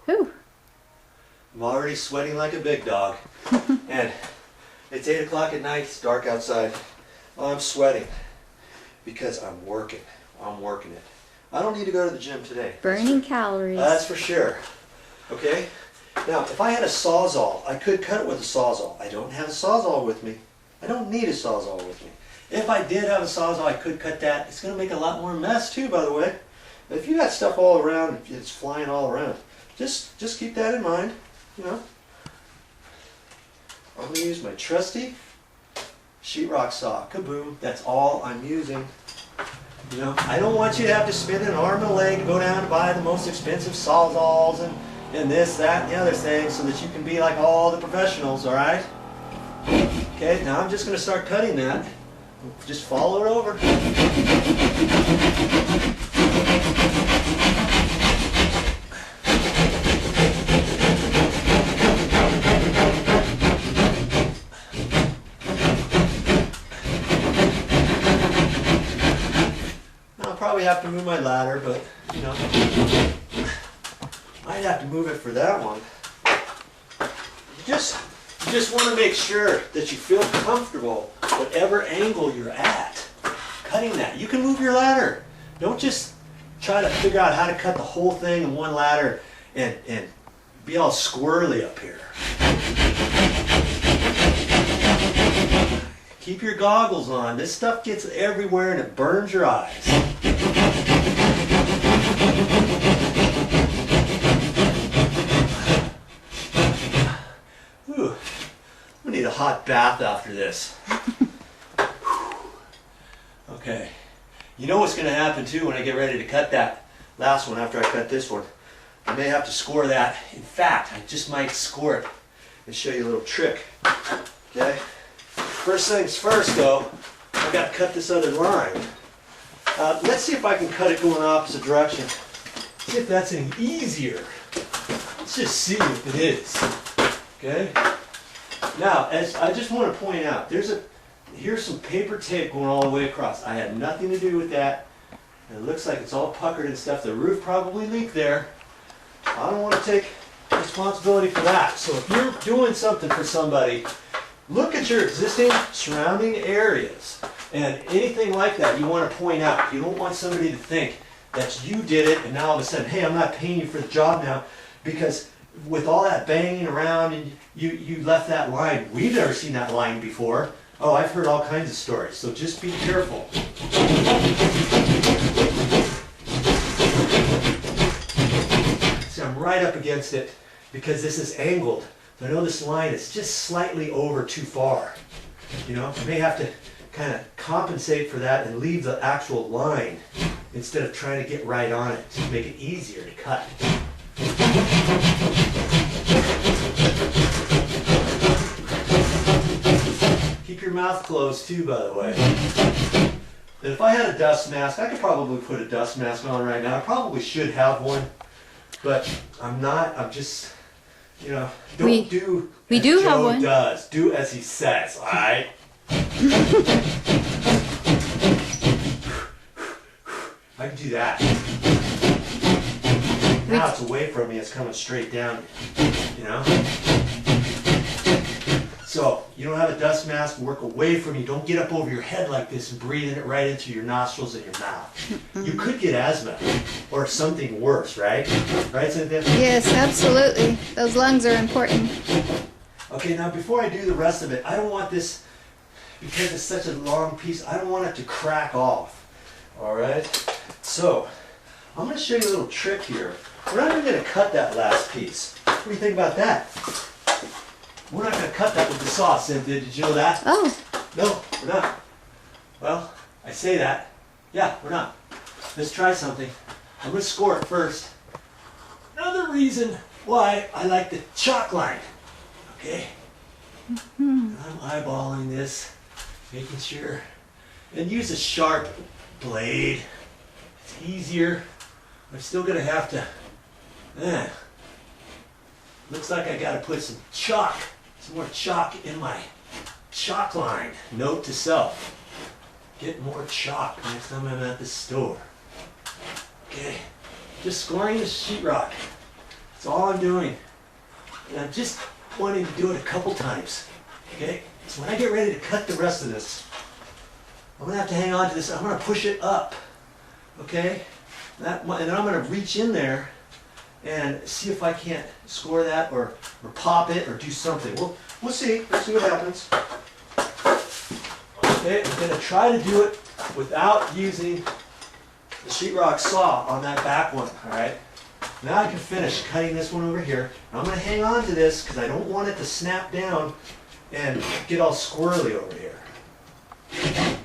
Whew. I'm already sweating like a big dog. And it's 8 o'clock at night, it's dark outside. I'm sweating because I'm working. I'm working it. I don't need to go to the gym today. Burning calories. That's for sure. Okay? Now, if I had a sawzall, I could cut it with a sawzall. I don't have a sawzall with me. I don't need a sawzall with me. If I did have a sawzall, I could cut that. It's going to make a lot more mess too, by the way. If you got stuff all around, if it's flying all around, just keep that in mind, you know. I'm going to use my trusty sheetrock saw. Kaboom. That's all I'm using. You know, I don't want you to have to spend an arm and a leg to go down and buy the most expensive sawzalls and this, that, and the other thing so that you can be like all the professionals, all right? Okay, now I'm just going to start cutting that. Just follow it over. I'll probably have to move my ladder, but, you know, might have to move it for that one. You just want to make sure that you feel comfortable whatever angle you're at cutting that. You can move your ladder. Don't just try to figure out how to cut the whole thing in one ladder and be all squirrely up here. Keep your goggles on. This stuff gets everywhere and it burns your eyes. Ooh, I need a hot bath after this. Okay. You know what's going to happen too when I get ready to cut that last one after I cut this one? I may have to score that. In fact, I just might score it and show you a little trick. Okay? First things first though, I've got to cut this other line. Let's see if I can cut it going opposite direction. See if that's any easier. Let's just see if it is. Okay? Now, as I just want to point out, here's some paper tape going all the way across. I had nothing to do with that. And it looks like it's all puckered and stuff. The roof probably leaked there. I don't want to take responsibility for that. So if you're doing something for somebody, look at your existing surrounding areas. And anything like that you want to point out. You don't want somebody to think that you did it and now all of a sudden, hey, I'm not paying you for the job now because with all that banging around and you left that line. We've never seen that line before. Oh, I've heard all kinds of stories, so just be careful. See, I'm right up against it because this is angled. So I know this line is just slightly over too far. You know, I may have to kind of compensate for that and leave the actual line instead of trying to get right on it to make it easier to cut. Keep your mouth closed too, by the way. And if I had a dust mask, I could probably put a dust mask on right now. I probably should have one, but I'm not. I'm just, you know, don't do as Joe does. Do as he says, all right? I can do that. Now it's away from me, it's coming straight down, you know? So, you don't have a dust mask, work away from you. Don't get up over your head like this and breathing it right into your nostrils and your mouth. You could get asthma or something worse, right? Right, Cynthia? Yes, absolutely. Those lungs are important. Okay, now before I do the rest of it, I don't want this, because it's such a long piece, I don't want it to crack off. All right? So, I'm going to show you a little trick here. We're not even going to cut that last piece. What do you think about that? We're not going to cut that with the saw, Cynthia. Did you know that? Oh. No, we're not. Well, I say that. Yeah, we're not. Let's try something. I'm going to score it first. Another reason why I like the chalk line. Okay? I'm eyeballing this, making sure. And use a sharp blade. It's easier. I'm still going to have to. Looks like I got to put some more chalk in my chalk line. Note to self. Get more chalk next time I'm at the store. Okay. Just scoring the sheetrock. That's all I'm doing. And I'm just wanting to do it a couple times. Okay? So when I get ready to cut the rest of this, I'm going to have to hang on to this. I'm going to push it up. Okay? And then I'm going to reach in there and see if I can't score that or pop it or do something. We'll see. We'll see what happens. Okay, I'm going to try to do it without using the sheetrock saw on that back one. All right? Now I can finish cutting this one over here. I'm going to hang on to this because I don't want it to snap down and get all squirrely over here.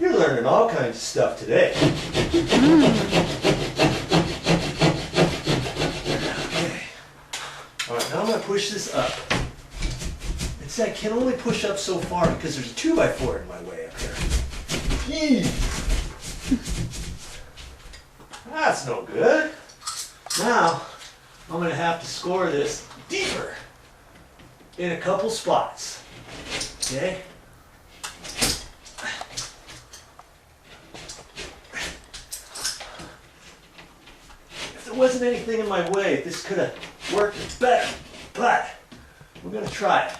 You're learning all kinds of stuff today. Okay. All right, now I'm going to push this up. It's I can only push up so far because there's a 2x4 in my way up here. Yee. That's no good. Now, I'm going to have to score this deeper in a couple spots. Okay? If there wasn't anything in my way, this could have worked better. But we're going to try it.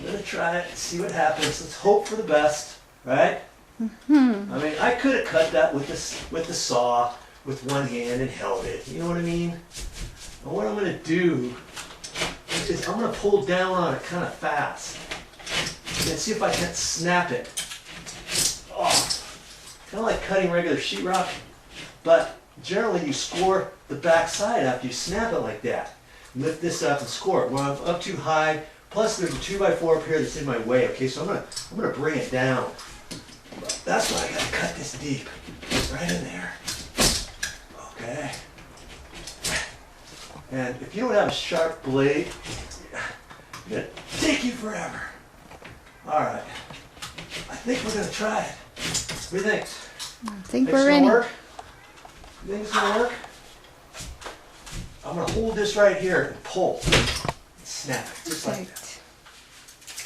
We're going to try it and see what happens. Let's hope for the best, right? Mm-hmm. I mean, I could have cut that with the saw with one hand and held it. You know what I mean? And what I'm going to do is I'm going to pull down on it kind of fast and see if I can't snap it. Oh, kind of like cutting regular sheetrock, but generally you score the back side after you snap it like that. Lift this up and score it. When I'm up too high, plus there's a 2x4 up here that's in my way. Okay, so I'm gonna bring it down. But that's why I gotta cut this deep, right in there. Okay. And if you don't have a sharp blade, it's gonna take you forever. All right. I think we're gonna try it. What do you think? I think we're ready. Work? You think it's gonna work? I'm gonna hold this right here and pull. And snap it, just like that.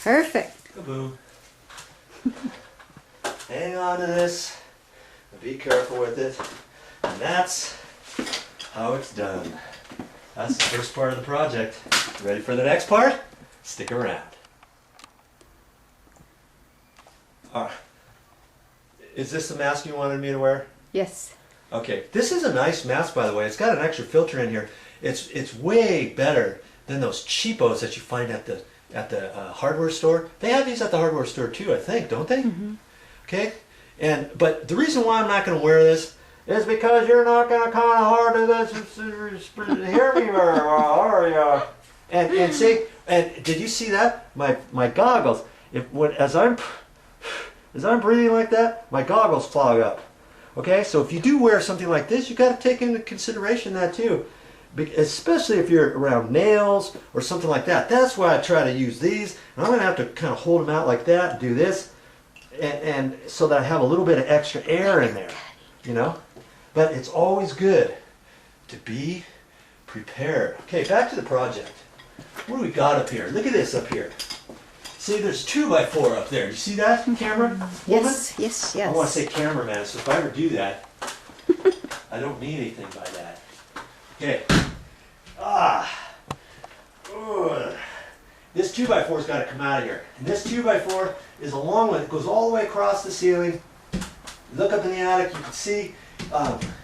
Perfect. Kaboom. Hang on to this. And be careful with it. And that's how it's done. That's the first part of the project. Ready for the next part? Stick around. All right. Is this the mask you wanted me to wear? Yes. Okay. This is a nice mask, by the way. It's got an extra filter in here. It's way better than those cheapos that you find at the hardware store. They have these at the hardware store too, I think, don't they? Mm-hmm. Okay. But the reason why I'm not going to wear this is because you're not going to kind of hard to hear me very well, are you? And see, and did you see that? My goggles. As I'm breathing like that, my goggles fog up. Okay, so if you do wear something like this, you got to take into consideration that too, especially if you're around nails or something like that. That's why I try to use these. And I'm going to have to kind of hold them out like that and do this, and so that I have a little bit of extra air in there, you know. But it's always good to be prepared. Okay, back to the project. What do we got up here? Look at this up here. See, there's 2x4 up there. You see that, camera woman? Yes, yes, yes. I want to say cameraman, so if I ever do that, I don't mean anything by that. Okay. This 2x4's got to come out of here. And this 2x4 is a long one. It goes all the way across the ceiling. Look up in the attic, you can see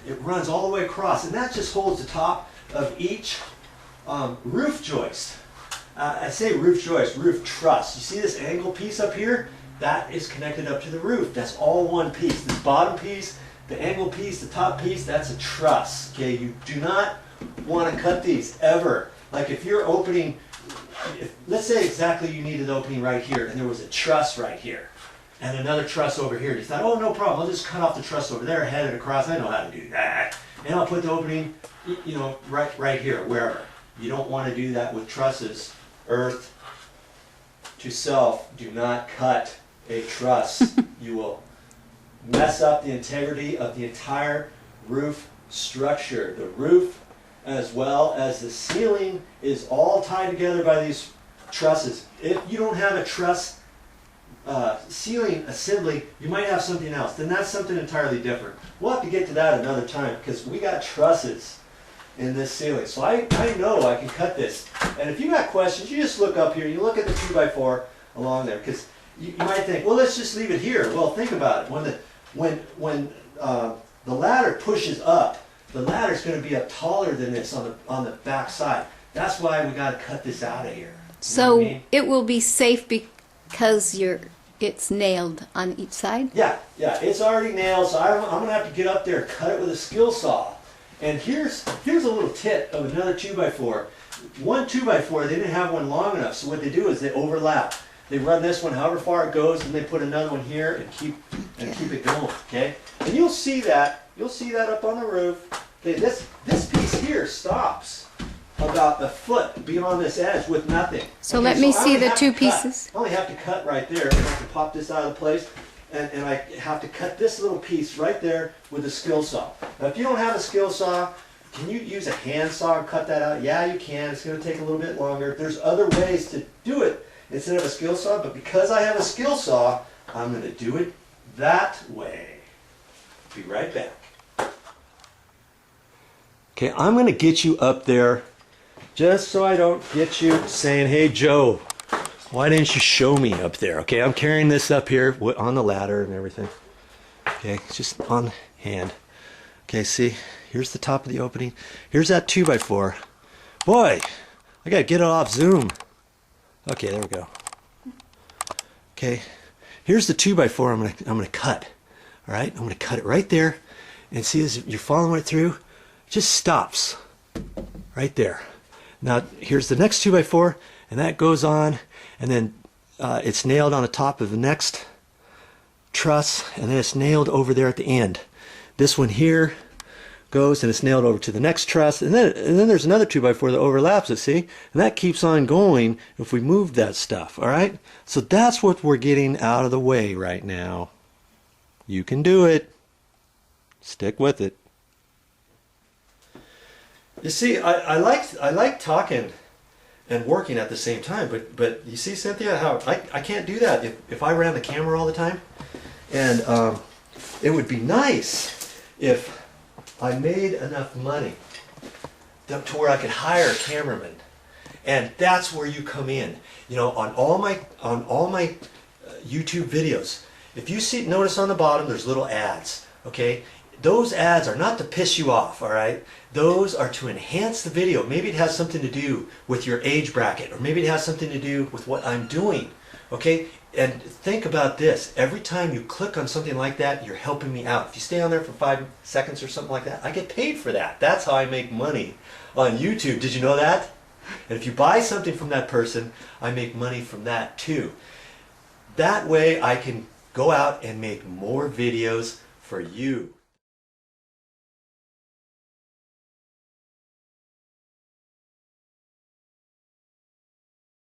it runs all the way across. And that just holds the top of each roof joist. I say roof joist, roof truss. You see this angle piece up here? That is connected up to the roof. That's all one piece. This bottom piece, the angle piece, the top piece, that's a truss. Okay, you do not want to cut these ever. Like if you're opening, let's say exactly you needed opening right here and there was a truss right here and another truss over here. You thought, oh, no problem, I'll just cut off the truss over there, head it across. I know how to do that. And I'll put the opening, you know, right here, wherever. You don't want to do that with trusses. Earth to self, do not cut a truss. You will mess up the integrity of the entire roof structure. The roof as well as the ceiling is all tied together by these trusses. If you don't have a truss ceiling assembly, you might have something else. Then that's something entirely different. We'll have to get to that another time because we got trusses in this ceiling. So I know I can cut this. And if you got questions, you just look up here. You look at the 2x4 along there, because you might think, well, let's just leave it here. Well, think about it. When the ladder pushes up, the ladder is going to be up taller than this on the back side. That's why we got to cut this out of here. So it will be safe because it's nailed on each side? Yeah, it's already nailed, so I'm going to have to get up there and cut it with a skill saw. And here's a little tip of another 2x4. One 2x4, they didn't have one long enough, so what they do is they overlap. They run this one however far it goes, and they put another one here and keep it going. Okay, and you'll see that up on the roof. Okay, this piece here stops about a foot beyond this edge with nothing. So let me see the two pieces. I only have to cut right there, and I can pop this out of place, and I have to cut this little piece right there with a skill saw. Now, if you don't have a skill saw, can you use a hand saw and cut that out? Yeah, you can. It's going to take a little bit longer. There's other ways to do it instead of a skill saw, but because I have a skill saw, I'm going to do it that way. Be right back. Okay, I'm going to get you up there just so I don't get you saying, hey, Joe, why didn't you show me up there? Okay, I'm carrying this up here on the ladder and everything. Okay, it's just on hand. Okay, see, here's the top of the opening. Here's that 2x4. Boy, I got to get it off zoom. Okay, there we go. Okay, here's the 2x4 I'm gonna cut. All right, I'm gonna cut it right there, and see as you're following it through, it just stops right there. Now here's the next 2x4, and that goes on, and then it's nailed on the top of the next truss, and then it's nailed over there at the end. This one here goes and it's nailed over to the next truss, and then there's another 2x4 that overlaps it, see, and that keeps on going if we move that stuff. All right, so that's what we're getting out of the way right now. You can do it. Stick with it. You see, I like talking and working at the same time, but you see, Cynthia, how I can't do that if I ran the camera all the time. And it would be nice if I made enough money to where I could hire a cameraman, and that's where you come in. You know, on all my YouTube videos, if you notice on the bottom, there's little ads. Okay, those ads are not to piss you off. All right, those are to enhance the video. Maybe it has something to do with your age bracket, or maybe it has something to do with what I'm doing. Okay, and think about this. Every time you click on something like that, you're helping me out. If you stay on there for 5 seconds or something like that, I get paid for that. That's how I make money on YouTube. Did you know that? And if you buy something from that person, I make money from that too. That way I can go out and make more videos for you.